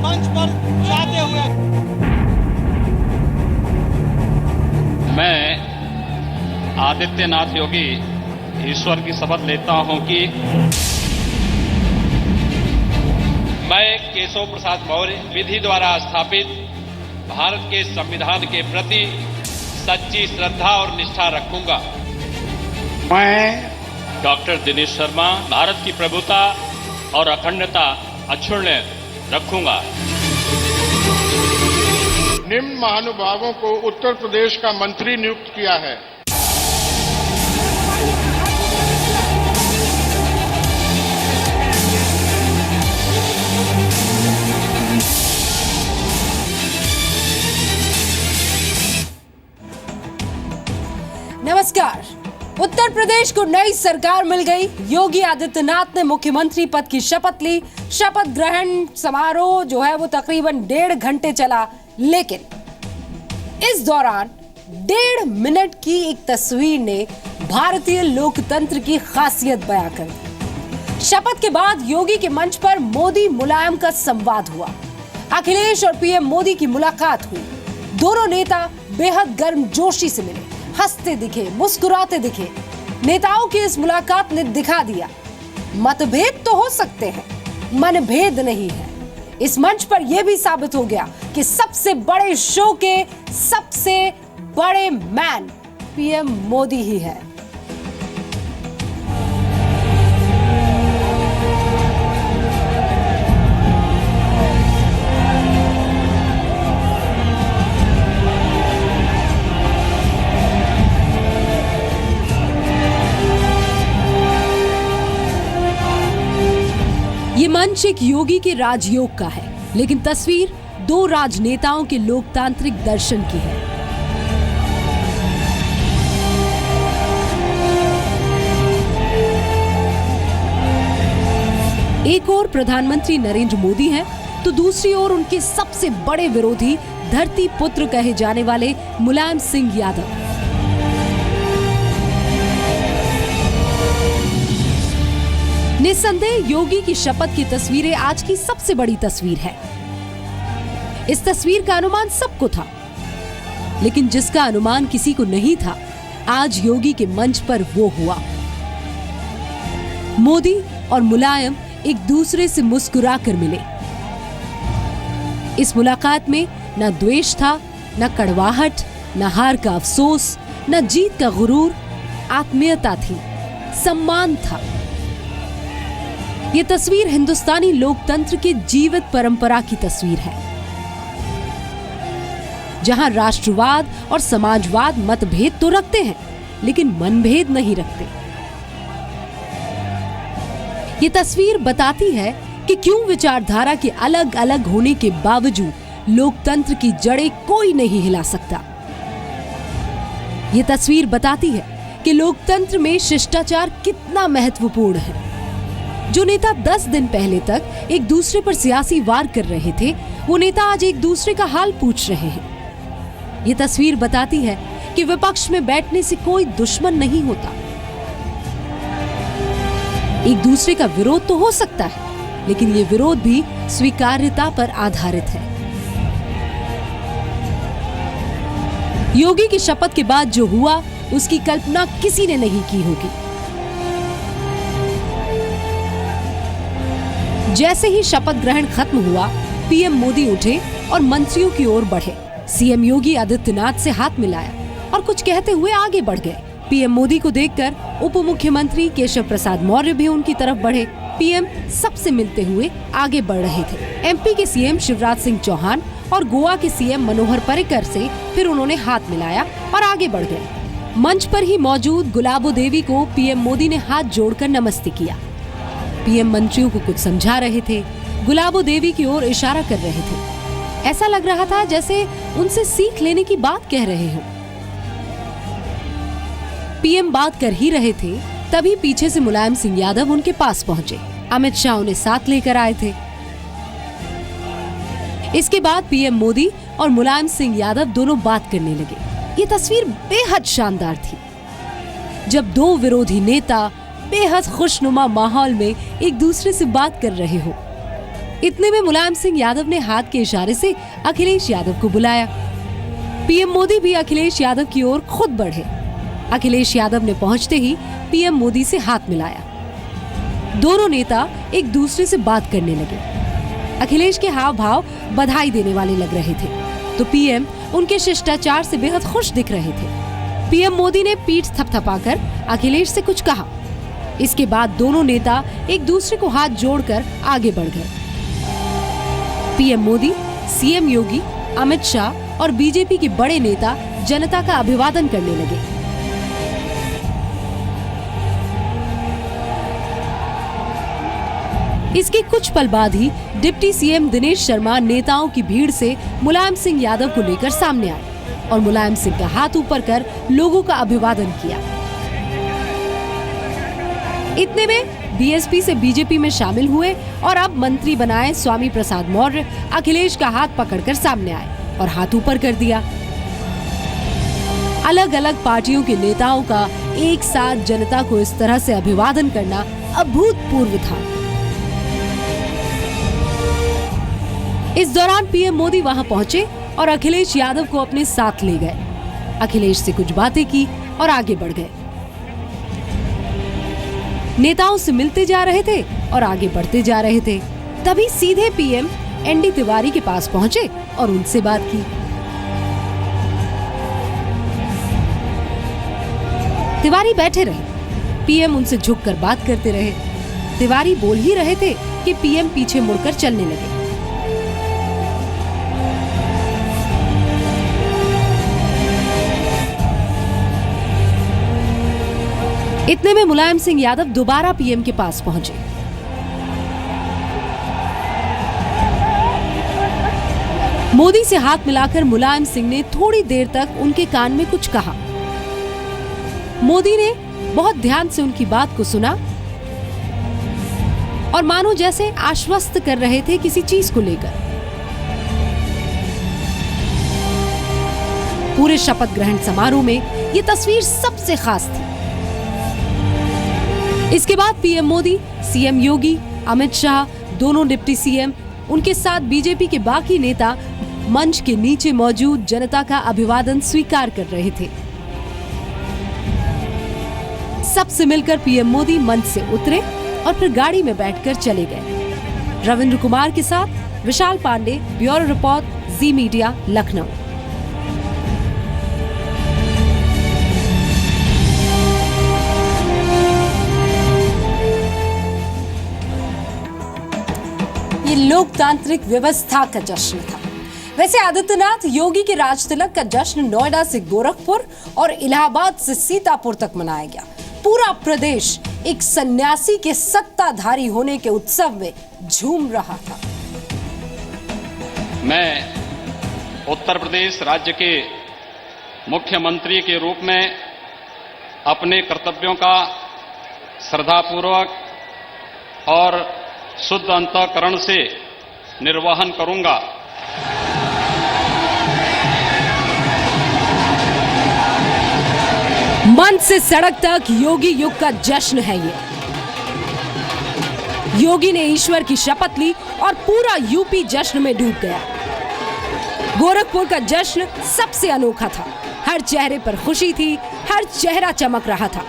मंच पर जाते हुए मैं आदित्यनाथ योगी ईश्वर की शपथ लेता हूं कि मैं केशव प्रसाद मौर्य विधि द्वारा स्थापित भारत के संविधान के प्रति सच्ची श्रद्धा और निष्ठा रखूंगा। मैं डॉक्टर दिनेश शर्मा भारत की प्रभुता और अखंडता अक्षुण्ण रखूंगा। निम्न महानुभावों को उत्तर प्रदेश का मंत्री नियुक्त किया है। नमस्कार। उत्तर प्रदेश को नई सरकार मिल गई। योगी आदित्यनाथ ने मुख्यमंत्री पद की शपथ ली। शपथ ग्रहण समारोह जो है वो तकरीबन 1.5 घंटे चला, लेकिन इस दौरान 1.5 मिनट की एक तस्वीर ने भारतीय लोकतंत्र की खासियत बयां कर दी। शपथ के बाद योगी के मंच पर मोदी मुलायम का संवाद हुआ। अखिलेश और पीएम मोदी की मुलाकात हुई। दोनों नेता बेहद गर्मजोशी से मिले, हंसते दिखे, मुस्कुराते दिखे। नेताओं की इस मुलाकात ने दिखा दिया मतभेद तो हो सकते हैं, मनभेद नहीं है। इस मंच पर यह भी साबित हो गया कि सबसे बड़े शो के सबसे बड़े मैन पीएम मोदी ही है। ये मंच एक योगी के राजयोग का है, लेकिन तस्वीर 2 राजनेताओं के लोकतांत्रिक दर्शन की है। एक ओर प्रधानमंत्री नरेंद्र मोदी हैं, तो दूसरी ओर उनके सबसे बड़े विरोधी धरती पुत्र कहे जाने वाले मुलायम सिंह यादव। निस्संदेह योगी की शपथ की तस्वीरें आज की सबसे बड़ी तस्वीर है। इस तस्वीर का अनुमान सबको था, लेकिन जिसका अनुमान किसी को नहीं था, आज योगी के मंच पर वो हुआ। मोदी और मुलायम एक दूसरे से मुस्कुरा कर मिले। इस मुलाकात में न द्वेष था, न कड़वाहट, न हार का अफसोस, न जीत का गुरूर। आत्मीयता थी, सम्मान था। ये तस्वीर हिंदुस्तानी लोकतंत्र के जीवित परंपरा की तस्वीर है, जहां राष्ट्रवाद और समाजवाद मतभेद तो रखते हैं, लेकिन मनभेद नहीं रखते। ये तस्वीर बताती है कि क्यों विचारधारा के अलग अलग होने के बावजूद लोकतंत्र की जड़ें कोई नहीं हिला सकता। ये तस्वीर बताती है कि लोकतंत्र में शिष्टाचार कितना महत्वपूर्ण है। जो नेता 10 दिन पहले तक एक दूसरे पर सियासी वार कर रहे थे, वो नेता आज एक दूसरे का हाल पूछ रहे हैं। ये तस्वीर बताती है कि विपक्ष में बैठने से कोई दुश्मन नहीं होता। एक दूसरे का विरोध तो हो सकता है, लेकिन ये विरोध भी स्वीकार्यता पर आधारित है। योगी की शपथ के बाद जो हुआ, उसकी कल्पना किसी ने नहीं की होगी। जैसे ही शपथ ग्रहण खत्म हुआ, पीएम मोदी उठे और मंत्रियों की ओर बढ़े। सीएम योगी आदित्यनाथ से हाथ मिलाया और कुछ कहते हुए आगे बढ़ गए। पीएम मोदी को देखकर उप मुख्यमंत्री केशव प्रसाद मौर्य भी उनकी तरफ बढ़े। पीएम सबसे मिलते हुए आगे बढ़ रहे थे। एमपी के सीएम शिवराज सिंह चौहान और गोवा के सीएम मनोहर पर्रिकर से फिर उन्होंने हाथ मिलाया और आगे बढ़ गए। मंच पर ही मौजूद गुलाबो देवी को पीएम मोदी ने हाथ जोड़कर नमस्ते किया। पीएम मंत्रियों को कुछ समझा रहे थे, गुलाबो देवी की ओर इशारा कर रहे थे। ऐसा लग रहा था जैसे उनसे सीख लेने की बात कह रहे हो। पीएम बात कर ही रहे थे, तभी पीछे से मुलायम सिंह यादव उनके पास पहुंचे। अमित शाह उन्हें साथ लेकर आए थे। इसके बाद पीएम मोदी और मुलायम सिंह यादव दोनों बात करने लगे। ये तस्वीर बेहद शानदार थी, जब 2 विरोधी नेता बेहद खुशनुमा माहौल में एक दूसरे से बात कर रहे हो। इतने में मुलायम सिंह यादव ने हाथ के इशारे से अखिलेश यादव को बुलाया। पीएम मोदी भी अखिलेश यादव की ओर खुद बढ़े। अखिलेश यादव ने पहुंचते ही पीएम मोदी से हाथ मिलाया। दोनों नेता एक दूसरे से बात करने लगे। अखिलेश के हाव भाव बधाई देने वाले लग रहे थे, तो पीएम उनके शिष्टाचार से बेहद खुश दिख रहे थे। पीएम मोदी ने पीठ थपथपाकर अखिलेश से कुछ कहा। इसके बाद दोनों नेता एक दूसरे को हाथ जोड़कर आगे बढ़ गए। पीएम मोदी, सीएम योगी, अमित शाह और बीजेपी के बड़े नेता जनता का अभिवादन करने लगे। इसके कुछ पल बाद ही डिप्टी सीएम दिनेश शर्मा नेताओं की भीड़ से मुलायम सिंह यादव को लेकर सामने आए और मुलायम सिंह का हाथ ऊपर कर लोगों का अभिवादन किया। इतने में बीएसपी से बीजेपी में शामिल हुए और अब मंत्री बनाए स्वामी प्रसाद मौर्य अखिलेश का हाथ पकड़कर सामने आए और हाथ ऊपर कर दिया। अलग अलग पार्टियों के नेताओं का एक साथ जनता को इस तरह से अभिवादन करना अभूतपूर्व था। इस दौरान पीएम मोदी वहां पहुंचे और अखिलेश यादव को अपने साथ ले गए। अखिलेश से कुछ बातें की और आगे बढ़ गए। नेताओं से मिलते जा रहे थे और आगे बढ़ते जा रहे थे। तभी सीधे पीएम एनडी तिवारी के पास पहुंचे और उनसे बात की। तिवारी बैठे रहे। पीएम उनसे झुककर बात करते रहे। तिवारी बोल ही रहे थे कि पीएम पीछे मुड़कर चलने लगे। इतने में मुलायम सिंह यादव दोबारा पीएम के पास पहुंचे। मोदी से हाथ मिलाकर मुलायम सिंह ने थोड़ी देर तक उनके कान में कुछ कहा। मोदी ने बहुत ध्यान से उनकी बात को सुना और मानो जैसे आश्वस्त कर रहे थे किसी चीज को लेकर। पूरे शपथ ग्रहण समारोह में ये तस्वीर सबसे खास थी। इसके बाद पीएम मोदी, सीएम योगी, अमित शाह, दोनों डिप्टी सीएम, उनके साथ बीजेपी के बाकी नेता मंच के नीचे मौजूद जनता का अभिवादन स्वीकार कर रहे थे। सबसे मिलकर पीएम मोदी मंच से उतरे और फिर गाड़ी में बैठकर चले गए। रविंद्र कुमार के साथ विशाल पांडे, ब्यूरो रिपोर्ट, जी मीडिया, लखनऊ। ये लोकतांत्रिक व्यवस्था का जश्न था। वैसे आदित्यनाथ योगी के राज तिलक का जश्न नोएडा से गोरखपुर और इलाहाबाद से सीतापुर तक मनाया गया। पूरा प्रदेश एक सन्यासी के सत्ताधारी होने के उत्सव में झूम रहा था। मैं उत्तर प्रदेश राज्य के मुख्यमंत्री के रूप में अपने कर्तव्यों का श्रद्धापूर्वक और शुद्ध अंतःकरण से निर्वहन करूंगा। मंच से सड़क तक योगी युग का जश्न है ये। योगी ने ईश्वर की शपथ ली और पूरा यूपी जश्न में डूब गया। गोरखपुर का जश्न सबसे अनोखा था। हर चेहरे पर खुशी थी, हर चेहरा चमक रहा था।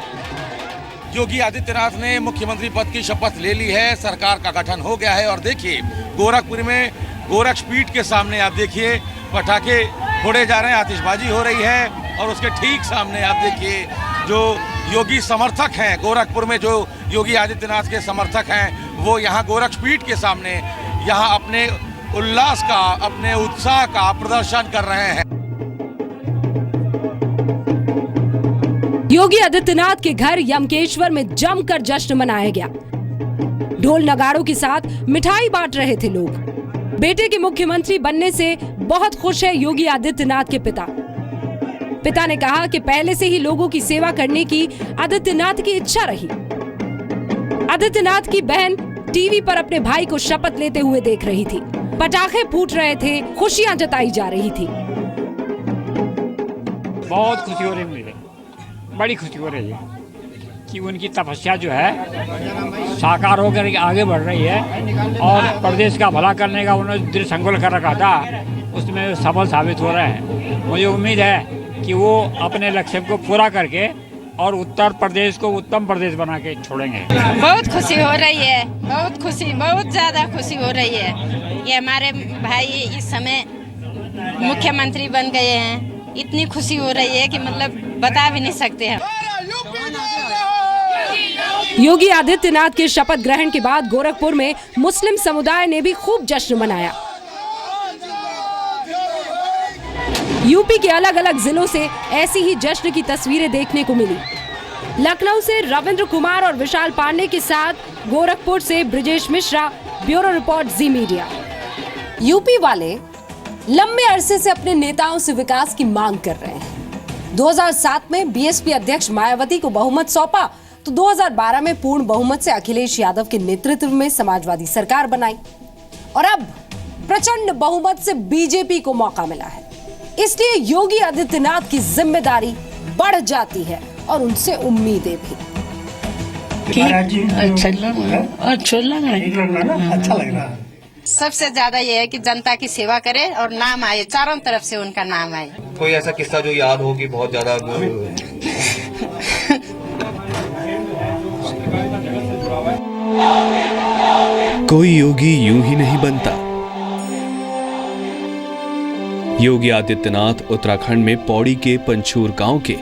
योगी आदित्यनाथ ने मुख्यमंत्री पद की शपथ ले ली है, सरकार का गठन हो गया है। और देखिए गोरखपुर में गोरक्षपीठ के सामने आप देखिए पटाखे फोड़े जा रहे हैं, आतिशबाजी हो रही है और उसके ठीक सामने आप देखिए जो योगी समर्थक हैं, गोरखपुर में जो योगी आदित्यनाथ के समर्थक हैं वो यहाँ गोरक्षपीठ के सामने यहाँ अपने उल्लास का, अपने उत्साह का प्रदर्शन कर रहे हैं। योगी आदित्यनाथ के घर यमकेश्वर में जमकर जश्न मनाया गया। ढोल नगाड़ों के साथ मिठाई बांट रहे थे लोग। बेटे के मुख्यमंत्री बनने से बहुत खुश है योगी आदित्यनाथ के पिता। पिता ने कहा कि पहले से ही लोगों की सेवा करने की आदित्यनाथ की इच्छा रही। आदित्यनाथ की बहन टीवी पर अपने भाई को शपथ लेते हुए देख रही थी। पटाखे फूट रहे थे, खुशियां जताई जा रही थी। बहुत खुशी हो रही है, मुझे बड़ी खुशी हो रही है। कि उनकी तपस्या जो है साकार होकर के आगे बढ़ रही है और प्रदेश का भला करने का उन्होंने दृढ़ संकल्प कर रखा था, उसमें सफल साबित हो रहे हैं। मुझे उम्मीद है कि वो अपने लक्ष्य को पूरा करके और उत्तर प्रदेश को उत्तम प्रदेश बना के छोड़ेंगे। बहुत खुशी हो रही है, बहुत खुशी, बहुत ज़्यादा खुशी हो रही है। ये हमारे भाई इस समय मुख्यमंत्री बन गए हैं, इतनी खुशी हो रही है कि मतलब बता भी नहीं सकते हैं। योगी आदित्यनाथ के शपथ ग्रहण के बाद गोरखपुर में मुस्लिम समुदाय ने भी खूब जश्न मनाया। यूपी के अलग अलग जिलों से ऐसी ही जश्न की तस्वीरें देखने को मिली। लखनऊ से रविंद्र कुमार और विशाल पांडे के साथ गोरखपुर से ब्रिजेश मिश्रा, ब्यूरो रिपोर्ट जी मीडिया। यूपी वाले लंबे अरसे से अपने नेताओं से विकास की मांग कर रहे हैं। 2007 में बीएसपी अध्यक्ष मायावती को बहुमत सौंपा तो 2012 में पूर्ण बहुमत से अखिलेश यादव के नेतृत्व में समाजवादी सरकार बनाई और अब प्रचंड बहुमत से बीजेपी को मौका मिला है। इसलिए योगी आदित्यनाथ की जिम्मेदारी बढ़ जाती है और उनसे उम्मीदें भी। अच्छा लग रहा है। सबसे ज्यादा ये है कि जनता की सेवा करे और नाम आए, चारों तरफ से उनका नाम आए। कोई ऐसा किस्सा जो याद हो कि बहुत ज्यादा कोई योगी यूं ही नहीं बनता। योगी आदित्यनाथ उत्तराखंड में पौड़ी के पंचूर गांव के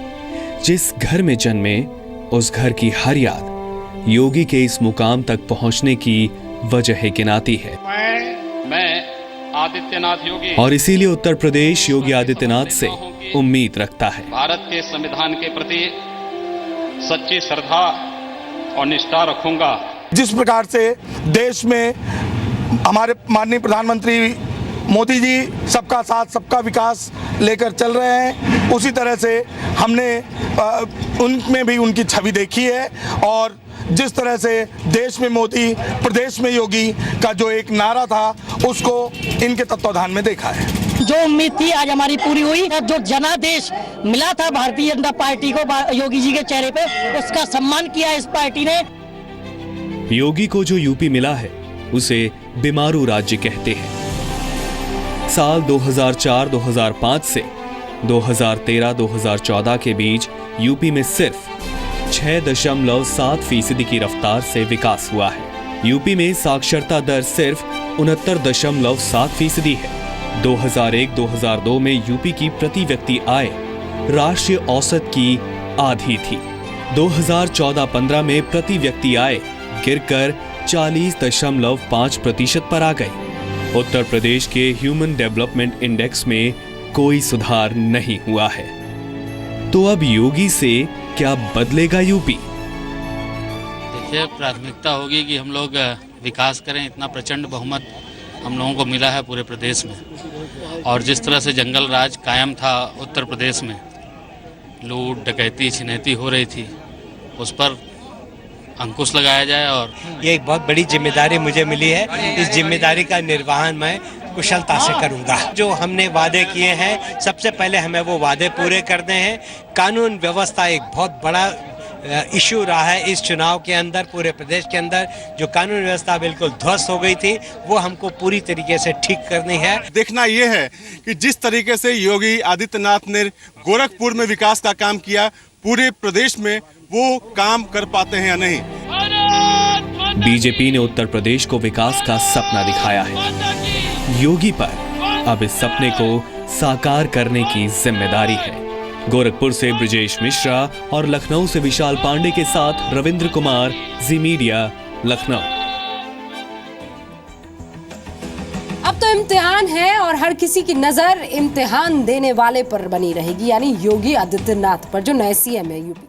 जिस घर में जन्मे, उस घर की हर याद योगी के इस मुकाम तक पहुंचने की वजह गिनाती है। मैं आदित्यनाथ योगी और इसीलिए उत्तर प्रदेश योगी आदित्यनाथ से उम्मीद रखता है। भारत के संविधान के प्रति सच्ची श्रद्धा और निष्ठा रखूंगा। जिस प्रकार से देश में हमारे माननीय प्रधानमंत्री मोदी जी सबका साथ सबका विकास लेकर चल रहे हैं, उसी तरह से हमने उनमें भी उनकी छवि देखी है और जिस तरह से देश में मोदी, प्रदेश में योगी का जो एक नारा था उसको इनके तत्वाधान में देखा है। जो उम्मीद थी आज हमारी पूरी हुई। जो जनादेश मिला था भारतीय जनता पार्टी को योगी जी के चेहरे पे, उसका सम्मान किया इस पार्टी ने। योगी को जो यूपी मिला है उसे बीमारू राज्य कहते हैं। साल 2004-2005 से 2013-2014 के बीच यूपी में सिर्फ 6.7% की रफ्तार से विकास हुआ है। यूपी में साक्षरता दर सिर्फ 69.7% है। 2001-2002 में यूपी की प्रति व्यक्ति आय राष्ट्रीय औसत की आधी थी। 2014-15 में प्रति व्यक्ति आय गिरकर 40.5% पर आ गई। उत्तर प्रदेश के ह्यूमन डेवलपमेंट इंडेक्स में कोई सुधार नहीं हुआ है। तो अब योगी से क्या बदलेगा यूपी? देखिए, प्राथमिकता होगी कि हम लोग विकास करें। इतना प्रचंड बहुमत हम लोगों को मिला है पूरे प्रदेश में, और जिस तरह से जंगल राज कायम था उत्तर प्रदेश में, लूट डकैती छिनैती हो रही थी, उस पर अंकुश लगाया जाए। और ये एक बहुत बड़ी जिम्मेदारी मुझे मिली है। इस जिम्मेदारी का निर्वहन मैं कुशलता से करूंगा। जो हमने वादे किए हैं, सबसे पहले हमें वो वादे पूरे करने हैं। कानून व्यवस्था एक बहुत बड़ा इशू रहा है इस चुनाव के अंदर। पूरे प्रदेश के अंदर जो कानून व्यवस्था बिल्कुल ध्वस्त हो गई थी, वो हमको पूरी तरीके से ठीक करनी है। देखना ये है कि जिस तरीके से योगी आदित्यनाथ ने गोरखपुर में विकास का काम किया, पूरे प्रदेश में वो काम कर पाते हैं या नहीं। बीजेपी ने उत्तर प्रदेश को विकास का सपना दिखाया है। योगी पर अब इस सपने को साकार करने की जिम्मेदारी है। गोरखपुर से ब्रिजेश मिश्रा और लखनऊ से विशाल पांडे के साथ रविंद्र कुमार, जी मीडिया, लखनऊ। अब तो इम्तिहान है और हर किसी की नजर इम्तिहान देने वाले पर बनी रहेगी, यानी योगी आदित्यनाथ पर, जो नए सीएम है यूपी।